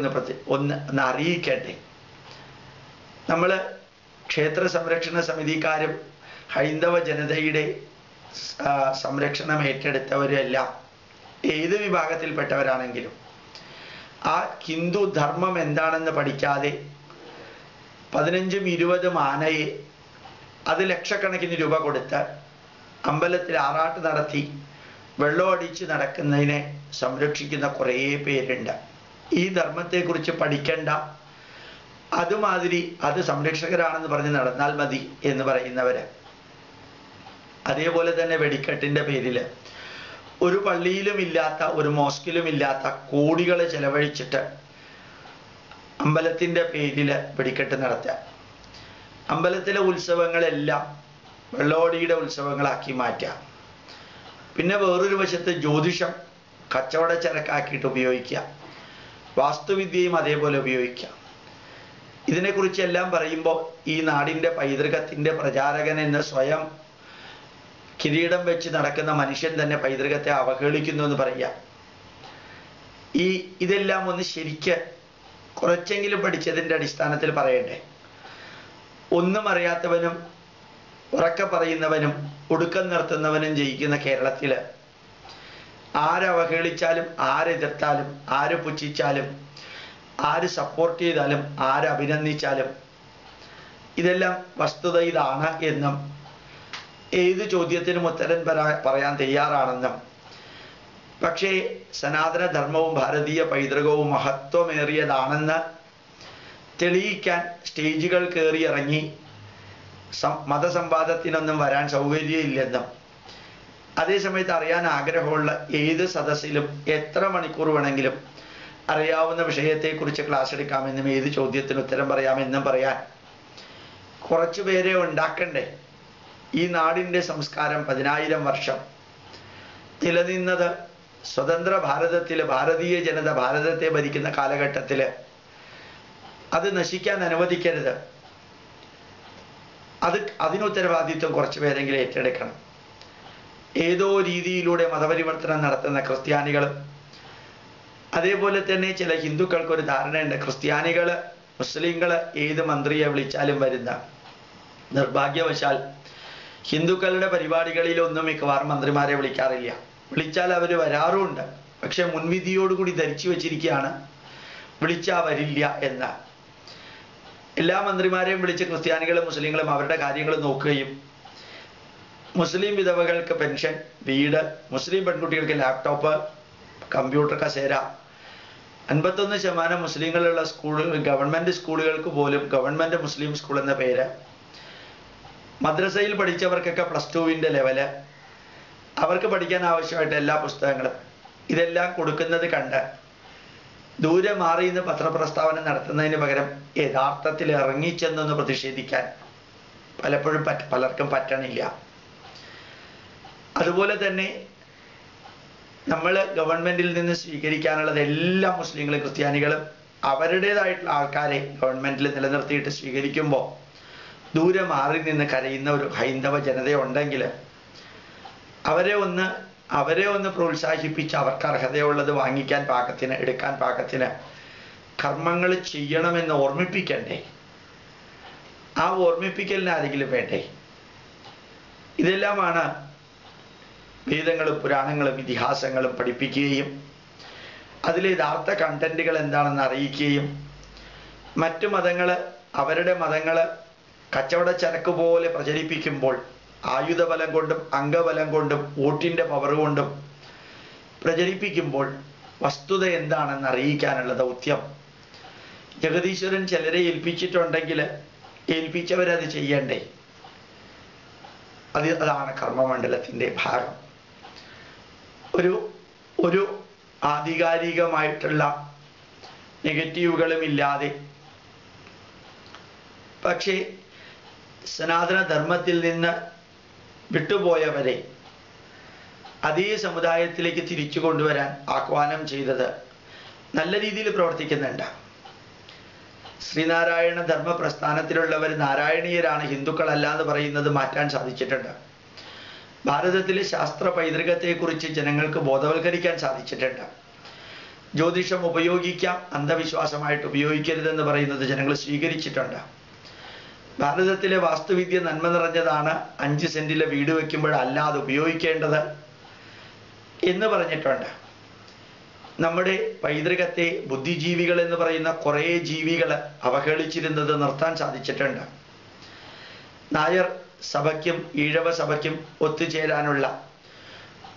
ഒന്ന് അറിയിക്കട്ടെ. നമ്മൾ ക്ഷേത്ര സംരക്ഷണ സമിതിക്കാരും ഹൈന്ദവ ജനതയുടെ സംരക്ഷണം ഏറ്റെടുത്തവരെല്ലാം ഏത് വിഭാഗത്തിൽപ്പെട്ടവരാണെങ്കിലും ആ ഹിന്ദു ധർമ്മം എന്താണെന്ന് പഠിക്കാതെ 15-20 ആനയെ അത് ലക്ഷക്കണക്കിന് രൂപ കൊടുത്ത് അമ്പലത്തിൽ ആറാട്ട് നടത്തി വെള്ളമടിച്ച് നടക്കുന്നതിനെ സംരക്ഷിക്കുന്ന കുറേ പേരുണ്ട്. ഈ ധർമ്മത്തെക്കുറിച്ച് പഠിക്കേണ്ട, അതുമാതിരി അത് സംരക്ഷകരാണെന്ന് പറഞ്ഞ് നടന്നാൽ മതി എന്ന് പറയുന്നവര്. അതേപോലെ തന്നെ വെടിക്കെട്ടിൻ്റെ പേരിൽ ഒരു പള്ളിയിലും ഇല്ലാത്ത ഒരു മോസ്കിലും ഇല്ലാത്ത കോടികൾ ചെലവഴിച്ചിട്ട് അമ്പലത്തിൻ്റെ പേരിൽ വെടിക്കെട്ട് നടത്തുക. അമ്പലത്തിലെ ഉത്സവങ്ങളെല്ലാം വെള്ളോടിയുടെ ഉത്സവങ്ങളാക്കി മാറ്റുക. പിന്നെ വേറൊരു വശത്ത് ജ്യോതിഷം കച്ചവട ചരക്കാക്കിയിട്ട് ഉപയോഗിക്കുക. വാസ്തുവിദ്യയും അതേപോലെ ഉപയോഗിക്കുക. ഇതിനെക്കുറിച്ചെല്ലാം പറയുമ്പോൾ ഈ നാടിൻ്റെ പൈതൃകത്തിൻ്റെ പ്രചാരകൻ എന്ന് സ്വയം കിരീടം വെച്ച് നടക്കുന്ന മനുഷ്യൻ തന്നെ പൈതൃകത്തെ അവഹേളിക്കുന്നു എന്ന് പറയുക. ഇതെല്ലാം ഒന്ന് ശരിക്ക് കുറച്ചെങ്കിലും പഠിച്ചതിൻ്റെ അടിസ്ഥാനത്തിൽ പറയണ്ടേ. ഒന്നും അറിയാത്തവനും ഉറക്കെ പറയുന്നവനും ഒടുക്കം നിർത്തുന്നവനും ജയിക്കുന്ന കേരളത്തിൽ ആരവഹേളിച്ചാലും ആരെതിർത്താലും ആര് പുച്ഛിച്ചാലും ആര് സപ്പോർട്ട് ചെയ്താലും ആര് അഭിനന്ദിച്ചാലും ഇതെല്ലാം വസ്തുത ഇതാണ് എന്നും ഏത് ചോദ്യത്തിനും ഉത്തരം പറയാൻ തയ്യാറാണെന്നും പക്ഷേ സനാതനധർമ്മവും ഭാരതീയ പൈതൃകവും മഹത്വമേറിയതാണെന്ന് തെളിയിക്കാൻ സ്റ്റേജുകൾ കയറി ഇറങ്ങി മതസംവാദത്തിനൊന്നും വരാൻ സൗകര്യമില്ലെന്നും അതേസമയത്ത് അറിയാൻ ആഗ്രഹമുള്ള ഏത് സദസ്സിലും എത്ര മണിക്കൂർ വേണമെങ്കിലും അറിയാവുന്ന വിഷയത്തെക്കുറിച്ച് ക്ലാസ് എടുക്കാമെന്നും ഏത് ചോദ്യത്തിന് ഉത്തരം പറയാമെന്നും പറയാൻ കുറച്ചു പേരെ ഉണ്ടാക്കണ്ടേ. ഈ നാടിൻ്റെ സംസ്കാരം 10,000 വർഷം നിലനിന്നത് സ്വതന്ത്ര ഭാരതത്തിൽ ഭാരതീയ ജനത ഭാരതത്തെ ഭരിക്കുന്ന കാലഘട്ടത്തിൽ അത് നശിക്കാൻ അനുവദിക്കരുത്. അതിന് ഉത്തരവാദിത്വം കുറച്ച് പേരെങ്കിലും ഏറ്റെടുക്കണം. ഏതോ രീതിയിലൂടെ മതപരിവർത്തനം നടത്തുന്ന ക്രിസ്ത്യാനികളും, അതേപോലെ തന്നെ ചില ഹിന്ദുക്കൾക്കൊരു ധാരണയുണ്ട്, ക്രിസ്ത്യാനികൾ മുസ്ലിങ്ങൾ ഏത് മന്ത്രിയെ വിളിച്ചാലും വരുന്ന. നിർഭാഗ്യവശാൽ ഹിന്ദുക്കളുടെ പരിപാടികളിലൊന്നും മിക്കവാറും മന്ത്രിമാരെ വിളിക്കാറില്ല. വിളിച്ചാൽ അവർ വരാറുമുണ്ട്, പക്ഷെ മുൻവിധിയോടുകൂടി ധരിച്ചു വച്ചിരിക്കുകയാണ് വിളിച്ചാൽ വരില്ല എന്ന്. എല്ലാ മന്ത്രിമാരെയും വിളിച്ച് ക്രിസ്ത്യാനികളും മുസ്ലിങ്ങളും അവരുടെ കാര്യങ്ങൾ നോക്കുകയും, മുസ്ലിം വിധവകൾക്ക് പെൻഷൻ, വീട്, മുസ്ലിം പെൺകുട്ടികൾക്ക് ലാപ്ടോപ്പ്, കമ്പ്യൂട്ടർ കസേര, 51% മുസ്ലിങ്ങളുള്ള സ്കൂളുകൾ, ഗവൺമെൻറ് സ്കൂളുകൾക്ക് പോലും ഗവൺമെൻറ് മുസ്ലിം സ്കൂൾ എന്ന പേര്, മദ്രസയിൽ പഠിച്ചവർക്കൊക്കെ +2 ലെവല്, അവർക്ക് പഠിക്കാൻ ആവശ്യമായിട്ട് എല്ലാ പുസ്തകങ്ങളും, ഇതെല്ലാം കൊടുക്കുന്നത് കണ്ട് ദൂരെ മാറി നിന്ന് പത്രപ്രസ്താവന നടത്തുന്നതിന് പകരം യഥാർത്ഥത്തിൽ ഇറങ്ങിച്ചെന്നൊന്ന് പ്രതിഷേധിക്കാൻ പലപ്പോഴും പലർക്കും പറ്റണില്ല. അതുപോലെ തന്നെ നമ്മൾ ഗവൺമെൻറ്റിൽ നിന്ന് സ്വീകരിക്കാനുള്ളത് എല്ലാ മുസ്ലിങ്ങളും ക്രിസ്ത്യാനികളും അവരുടേതായിട്ടുള്ള ആൾക്കാരെ ഗവൺമെൻറ്റിൽ നിലനിർത്തിയിട്ട് സ്വീകരിക്കുമ്പോൾ ദൂരെ മാറി നിന്ന് കരയുന്ന ഒരു ഹൈന്ദവ ജനതയുണ്ടെങ്കിൽ അവരെ ഒന്ന് പ്രോത്സാഹിപ്പിച്ച് അവർക്ക് അർഹതയുള്ളത് വാങ്ങിക്കാൻ പാകത്തിന്, എടുക്കാൻ പാകത്തിന് കർമ്മങ്ങൾ ചെയ്യണമെന്ന് ഓർമ്മിപ്പിക്കണ്ടേ? ആ ഓർമ്മിപ്പിക്കലിന് ആരെങ്കിലും വേണ്ടേ? ഇതെല്ലാമാണ് വേദങ്ങളും പുരാണങ്ങളും ഇതിഹാസങ്ങളും പഠിപ്പിക്കുകയും അതിലെ യഥാർത്ഥ കണ്ടന്റുകൾ എന്താണെന്ന് അറിയിക്കുകയും, മറ്റു മതങ്ങൾ അവരുടെ മതങ്ങൾ കച്ചവട ചരക്ക് പോലെ പ്രചരിപ്പിക്കുമ്പോൾ ആയുധബലം കൊണ്ടും അംഗബലം കൊണ്ടും വോട്ടിൻ്റെ പവർ കൊണ്ടും പ്രചരിപ്പിക്കുമ്പോൾ വസ്തുത എന്താണെന്ന് അറിയിക്കാനുള്ള ദൗത്യം ജഗദീശ്വരൻ ചിലരെ ഏൽപ്പിച്ചിട്ടുണ്ടെങ്കിൽ ഏൽപ്പിച്ചവരത് ചെയ്യണ്ടേ? അതാണ് കർമ്മമണ്ഡലത്തിൻ്റെ ഭാഗം. ഒരു ആധികാരികമായിട്ടുള്ള നെഗറ്റീവുകളും ഇല്ലാതെ, പക്ഷേ സനാതന ധർമ്മത്തിൽ നിന്ന് വിട്ടുപോയവരെ അതേ സമുദായത്തിലേക്ക് തിരിച്ചു കൊണ്ടുവരാൻ ആഹ്വാനം ചെയ്തത് നല്ല രീതിയിൽ പ്രവർത്തിക്കുന്നുണ്ട്. ശ്രീനാരായണ ധർമ്മ പ്രസ്ഥാനത്തിലുള്ളവർ നാരായണീയരാണ്, ഹിന്ദുക്കളല്ല എന്ന് പറയുന്നത് മാറ്റാൻ സാധിച്ചിട്ടുണ്ട്. ഭാരതത്തിലെ ശാസ്ത്ര പൈതൃകത്തെക്കുറിച്ച് ജനങ്ങൾക്ക് ബോധവൽക്കരിക്കാൻ സാധിച്ചിട്ടുണ്ട്. ജ്യോതിഷം ഉപയോഗിക്കാം, അന്ധവിശ്വാസമായിട്ട് ഉപയോഗിക്കരുതെന്ന് പറയുന്നത് ജനങ്ങൾ സ്വീകരിച്ചിട്ടുണ്ട്. ഭാരതത്തിലെ വാസ്തുവിദ്യ നന്മ നിറഞ്ഞതാണ്, 5 സെന്റിലെ വീട് വയ്ക്കുമ്പോഴല്ലാതെ ഉപയോഗിക്കേണ്ടത് എന്ന് പറഞ്ഞിട്ടുണ്ട്. നമ്മുടെ പൈതൃകത്തെ ബുദ്ധിജീവികൾ എന്ന് പറയുന്ന കുറേ ജീവികൾ അവഹേളിച്ചിരുന്നത് നിർത്താൻ സാധിച്ചിട്ടുണ്ട്. നായർ സഭയ്ക്കും ഈഴവ സഭയ്ക്കും ഒത്തുചേരാനുള്ള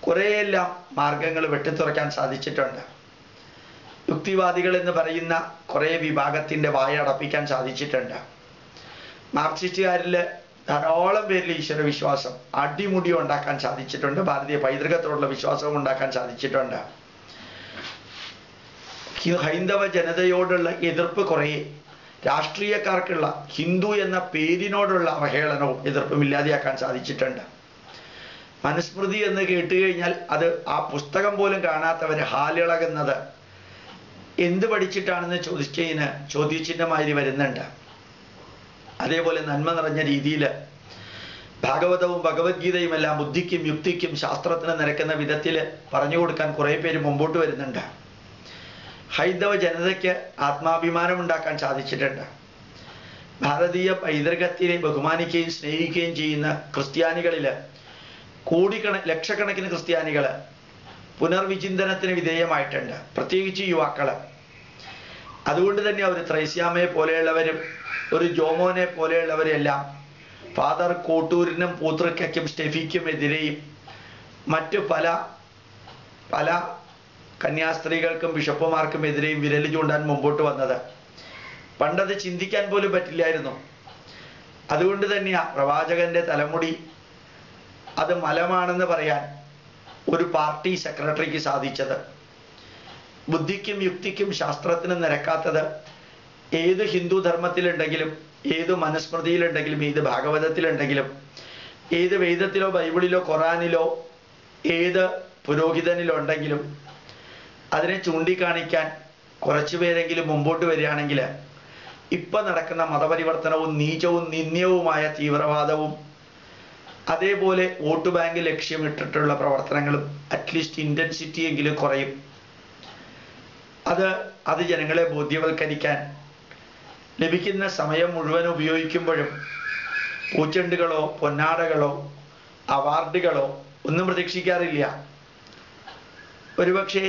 കുറേയെല്ലാം മാർഗങ്ങൾ വെട്ടിത്തുറക്കാൻ സാധിച്ചിട്ടുണ്ട്. യുക്തിവാദികൾ എന്ന് പറയുന്ന കുറേ വിഭാഗത്തിൻ്റെ വായ അടപ്പിക്കാൻ സാധിച്ചിട്ടുണ്ട്. മാർക്സിസ്റ്റുകാരിൽ ധാരാളം പേരിൽ ഈശ്വരവിശ്വാസം അടിമുടി ഉണ്ടാക്കാൻ സാധിച്ചിട്ടുണ്ട്. ഭാരതീയ പൈതൃകത്തോടുള്ള വിശ്വാസവും ഉണ്ടാക്കാൻ സാധിച്ചിട്ടുണ്ട്. ഹൈന്ദവ ജനതയോടുള്ള എതിർപ്പ് കുറേ, രാഷ്ട്രീയക്കാർക്കുള്ള ഹിന്ദു എന്ന പേരിനോടുള്ള അവഹേളനവും എതിർപ്പും ഇല്ലാതെയാക്കാൻ സാധിച്ചിട്ടുണ്ട്. മനുസ്മൃതി എന്ന് കേട്ടുകഴിഞ്ഞാൽ അത് ആ പുസ്തകം പോലും കാണാത്തവർ ഹാലിളകുന്നത് എന്ത് പഠിച്ചിട്ടാണെന്ന് ചോദിച്ചതിന് ചോദ്യചിഹ്നമായി വരുന്നുണ്ട്. അതേപോലെ നന്മ നിറഞ്ഞ രീതിയിൽ ഭാഗവതവും ഭഗവത്ഗീതയും എല്ലാം ബുദ്ധിക്കും യുക്തിക്കും ശാസ്ത്രത്തിന് നിരക്കുന്ന വിധത്തിൽ പറഞ്ഞു കൊടുക്കാൻ കുറേ പേര് മുമ്പോട്ട് വരുന്നുണ്ട്. ഹൈന്ദവ ജനതയ്ക്ക് ആത്മാഭിമാനം ഉണ്ടാക്കാൻ സാധിച്ചിട്ടുണ്ട്. ഭാരതീയ പൈതൃകത്തിനെ ബഹുമാനിക്കുകയും സ്നേഹിക്കുകയും ചെയ്യുന്ന ക്രിസ്ത്യാനികളിൽ ലക്ഷക്കണക്കിന് ക്രിസ്ത്യാനികൾ പുനർവിചിന്തനത്തിന് വിധേയമായിട്ടുണ്ട്, പ്രത്യേകിച്ച് യുവാക്കൾ. അതുകൊണ്ട് തന്നെ ഒരു ത്രൈസ്യാമയെ പോലെയുള്ളവരും ഒരു ജോമോനെ പോലെയുള്ളവരെല്ലാം ഫാദർ കോട്ടൂരിനും പൂത്തൃക്കയ്ക്കും സ്റ്റെഫിക്കും എതിരെയും മറ്റു പല കന്യാസ്ത്രീകൾക്കും ബിഷപ്പുമാർക്കും എതിരെയും വിരൽ ചൂണ്ടാൻ മുമ്പോട്ട് വന്നത് പണ്ടത് ചിന്തിക്കാൻ പോലും പറ്റില്ലായിരുന്നു. അതുകൊണ്ട് തന്നെയാണ് പ്രവാചകന്റെ തലമുടി അത് മലമാണെന്ന് പറയാൻ ഒരു പാർട്ടി സെക്രട്ടറിക്ക് സാധിച്ചത്. ബുദ്ധിക്കും യുക്തിക്കും ശാസ്ത്രത്തിനും നിരക്കാത്തത് ഏത് ഹിന്ദു ധർമ്മത്തിലുണ്ടെങ്കിലും, ഏത് മനുസ്മൃതിയിലുണ്ടെങ്കിലും, ഏത് ഭാഗവതത്തിലുണ്ടെങ്കിലും, ഏത് വേദത്തിലോ ബൈബിളിലോ ഖുറാനിലോ ഏത് പുരോഹിതനിലോ ഉണ്ടെങ്കിലും അതിനെ ചൂണ്ടിക്കാണിക്കാൻ കുറച്ചു പേരെങ്കിലും മുമ്പോട്ട് വരികയാണെങ്കിൽ ഇപ്പൊ നടക്കുന്ന മതപരിവർത്തനവും നീചവും നിന്ദ്യവുമായ തീവ്രവാദവും അതേപോലെ വോട്ട് ബാങ്ക് ലക്ഷ്യമിട്ടിട്ടുള്ള പ്രവർത്തനങ്ങളും അറ്റ്ലീസ്റ്റ് ഇന്റൻസിറ്റി എങ്കിലും കുറയും. അത് ജനങ്ങളെ ബോധ്യവൽക്കരിക്കാൻ ലഭിക്കുന്ന സമയം മുഴുവൻ ഉപയോഗിക്കുമ്പോഴും പൂച്ചെണ്ടുകളോ പൊന്നാടകളോ അവാർഡുകളോ ഒന്നും പ്രതീക്ഷിക്കാറില്ല. ഒരുപക്ഷെ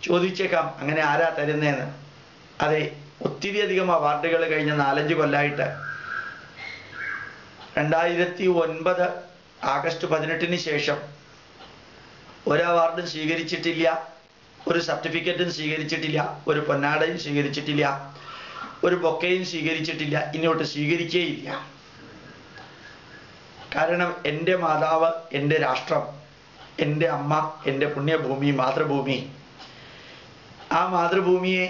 ചോദിച്ചേക്കാം, അങ്ങനെ ആരാ തരുന്നതെന്ന്. അതെ, ഒത്തിരി അധികം അവാർഡുകൾ കഴിഞ്ഞ 4-5 കൊല്ലമായിട്ട് 2009 ആഗസ്റ്റ് 18-ന് ശേഷം ഒരു അവാർഡും സ്വീകരിച്ചിട്ടില്ല, ഒരു സർട്ടിഫിക്കറ്റും സ്വീകരിച്ചിട്ടില്ല, ഒരു പൊന്നാടയും സ്വീകരിച്ചിട്ടില്ല, ഒരു ബൊക്കയും സ്വീകരിച്ചിട്ടില്ല, ഇങ്ങോട്ട് സ്വീകരിക്കേയില്ല. കാരണം എൻ്റെ മാതാവ്, എൻ്റെ രാഷ്ട്രം, എൻ്റെ അമ്മ, എൻ്റെ പുണ്യഭൂമി, മാതൃഭൂമി, ആ മാതൃഭൂമിയെ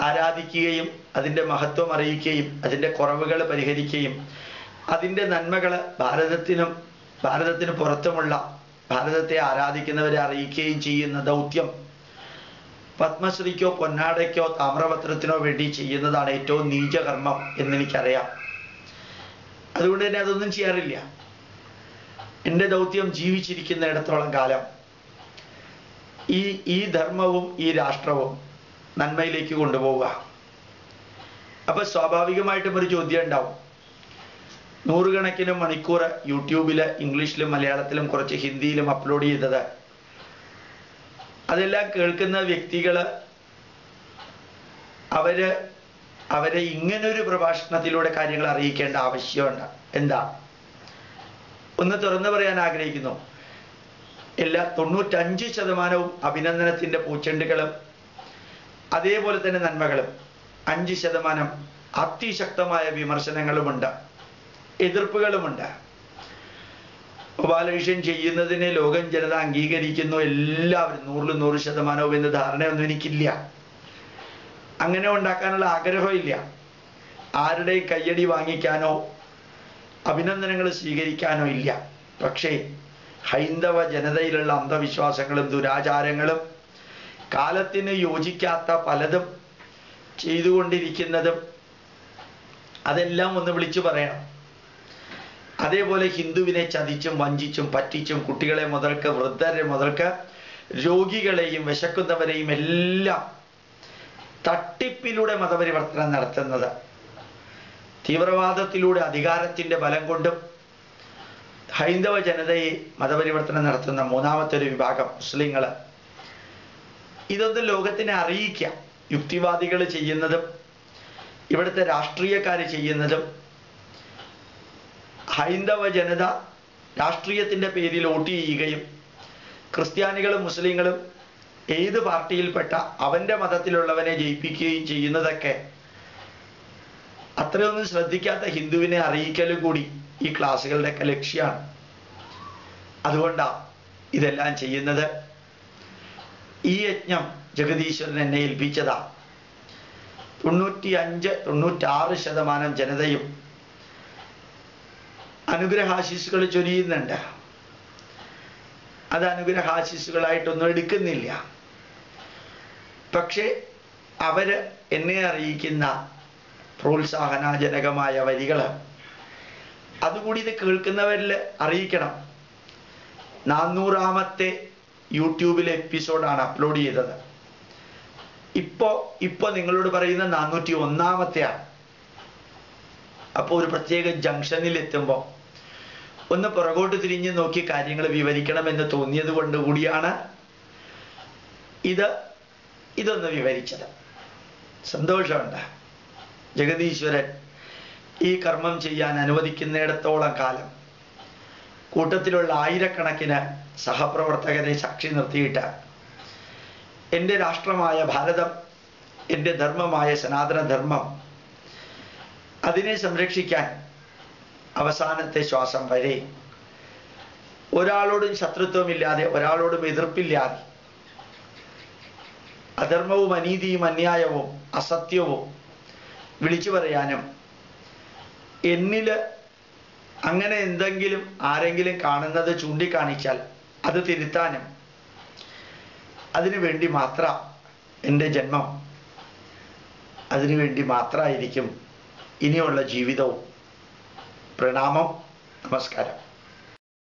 ആരാധിക്കുകയും അതിൻ്റെ മഹത്വം അറിയിക്കുകയും അതിൻ്റെ കുറവുകൾ പരിഹരിക്കുകയും അതിൻ്റെ നന്മകൾ ഭാരതത്തിന് പുറത്തുമുള്ള ഭാരതത്തെ ആരാധിക്കുന്നവരെ അറിയിക്കുകയും ചെയ്യുന്ന ദൗത്യം പത്മശ്രീക്കോ പൊന്നാടയ്ക്കോ താമ്രപത്രത്തിനോ വേണ്ടി ചെയ്യുന്നതാണ് ഏറ്റവും നീചകർമ്മം എന്നെനിക്കറിയാം. അതുകൊണ്ട് തന്നെ അതൊന്നും ചെയ്യാറില്ല. എൻ്റെ ദൗത്യം ജീവിച്ചിരിക്കുന്നിടത്തോളം കാലം ഈ ധർമ്മവും ഈ രാഷ്ട്രവും നന്മയിലേക്ക് കൊണ്ടുപോവുക. അപ്പൊ സ്വാഭാവികമായിട്ടും ഒരു ചോദ്യം ഉണ്ടാവും. 100 കണക്കിന് മണിക്കൂർ യൂട്യൂബിൽ ഇംഗ്ലീഷിലും മലയാളത്തിലും കുറച്ച് ഹിന്ദിയിലും അപ്ലോഡ് ചെയ്തത്, അതെല്ലാം കേൾക്കുന്ന വ്യക്തികള് അവരെ ഇങ്ങനൊരു പ്രഭാഷണത്തിലൂടെ കാര്യങ്ങൾ അറിയിക്കേണ്ട ആവശ്യമുണ്ട്. എന്താ? ഒന്ന് തുറന്നു പറയാൻ ആഗ്രഹിക്കുന്നു. 95% അഭിനന്ദനത്തിന്റെ പൂച്ചെണ്ടുകളും അതേപോലെ തന്നെ നന്മകളും, 5% അതിശക്തമായ വിമർശനങ്ങളുമുണ്ട്, എതിർപ്പുകളുമുണ്ട്. ബാലകൃഷ്ണൻ ചെയ്യുന്നതിനെ ലോകം ജനത അംഗീകരിക്കുന്നു, എല്ലാവരും 100% എന്ന ധാരണയൊന്നും എനിക്കില്ല. അങ്ങനെ ഉണ്ടാക്കാനുള്ള ആഗ്രഹമില്ല. ആരുടെയും കയ്യടി വാങ്ങിക്കാനോ അഭിനന്ദനങ്ങൾ സ്വീകരിക്കാനോ ഇല്ല. പക്ഷേ ഹൈന്ദവ ജനതയിലുള്ള അന്ധവിശ്വാസങ്ങളും ദുരാചാരങ്ങളും കാലത്തിന് യോജിക്കാത്ത പലതും ചെയ്തുകൊണ്ടിരിക്കുന്നതും അതെല്ലാം ഒന്ന് വിളിച്ചു പറയണം. അതേപോലെ ഹിന്ദുവിനെ ചതിച്ചും വഞ്ചിച്ചും പറ്റിച്ചും കുട്ടികളെ മുതൽക്ക് വൃദ്ധരെ മുതൽക്ക് രോഗികളെയും വിശക്കുന്നവരെയും എല്ലാം തട്ടിപ്പിലൂടെ മതപരിവർത്തനം നടത്തുന്നത്, തീവ്രവാദത്തിലൂടെ അധികാരത്തിന്റെ ബലം കൊണ്ടും ഹൈന്ദവ ജനതയെ മതപരിവർത്തനം നടത്തുന്ന മൂന്നാമത്തെ ഒരു വിഭാഗം മുസ്ലിങ്ങള്, ഇതൊന്നും ലോകത്തിനെ അറിയിക്കാം. യുക്തിവാദികൾ ചെയ്യുന്നതും ഇവിടുത്തെ രാഷ്ട്രീയക്കാർ ചെയ്യുന്നതും ഹൈന്ദവ ജനത രാഷ്ട്രീയത്തിന്റെ പേരിൽ വോട്ട് ചെയ്യുകയും ക്രിസ്ത്യാനികളും മുസ്ലിങ്ങളും ഏത് പാർട്ടിയിൽപ്പെട്ട അവന്റെ മതത്തിലുള്ളവനെ ജയിപ്പിക്കുകയും ചെയ്യുന്നതൊക്കെ അത്രയൊന്നും ശ്രദ്ധിക്കാത്ത ഹിന്ദുവിനെ അറിയിക്കലും കൂടി ഈ ക്ലാസ്സുകളുടെയൊക്കെ ലക്ഷ്യമാണ്. അതുകൊണ്ടാണ് ഇതെല്ലാം ചെയ്യുന്നത്. ഈ യജ്ഞം ജഗദീശ്വരൻ എന്നെ ഏൽപ്പിച്ചതാ. 95-96% ജനതയും അനുഗ്രഹാശിസുകൾ ചൊരിയുന്നുണ്ട്. അത് അനുഗ്രഹാശിസുകളായിട്ടൊന്നും എടുക്കുന്നില്ല. പക്ഷെ അവര് എന്നെ അറിയിക്കുന്ന പ്രോത്സാഹനജനകമായ വരികൾ അതുകൂടി ഇത് കേൾക്കുന്നവരിൽ അറിയിക്കണം. 400ാമത്തെ യൂട്യൂബിലെ എപ്പിസോഡാണ് അപ്ലോഡ് ചെയ്തത്. ഇപ്പൊ നിങ്ങളോട് പറയുന്ന 401ാമത്തെയാണ്. അപ്പോൾ ഒരു പ്രത്യേക ജംഗ്ഷനിൽ എത്തുമ്പോൾ ഒന്ന് പുറകോട്ട് തിരിഞ്ഞ് നോക്കി കാര്യങ്ങൾ വിവരിക്കണമെന്ന് തോന്നിയത് കൊണ്ട് കൂടിയാണ് ഇതൊന്ന് വിവരിച്ചത്. സന്തോഷമുണ്ട്. ജഗദീശ്വരൻ ഈ കർമ്മം ചെയ്യാൻ അനുവദിക്കുന്നിടത്തോളം കാലം കൂട്ടത്തിലുള്ള ആയിരക്കണക്കിന് സഹപ്രവർത്തകരെ സാക്ഷി നിർത്തിയിട്ട് എൻ്റെ രാഷ്ട്രമായ ഭാരതം, എൻ്റെ ധർമ്മമായ സനാതനധർമ്മം, അതിനെ സംരക്ഷിക്കാൻ അവസാനത്തെ ശ്വാസം വരെ ഒരാളോടും ശത്രുത്വമില്ലാതെ ഒരാളോടും എതിർപ്പില്ലാതെ അധർമ്മവും അനീതിയും അന്യായവും അസത്യവും വിളിച്ചു പറയാനും എന്നിൽ അങ്ങനെ എന്തെങ്കിലും ആരെങ്കിലും കാണുന്നത് ചൂണ്ടിക്കാണിച്ചാൽ അത് തിരുത്താനും അതിനു വേണ്ടി മാത്രം എൻ്റെ ജന്മം. അതിനുവേണ്ടി മാത്രമായിരിക്കും ഇനിയുള്ള ജീവിതവും. പ്രണാമം, നമസ്കാരം.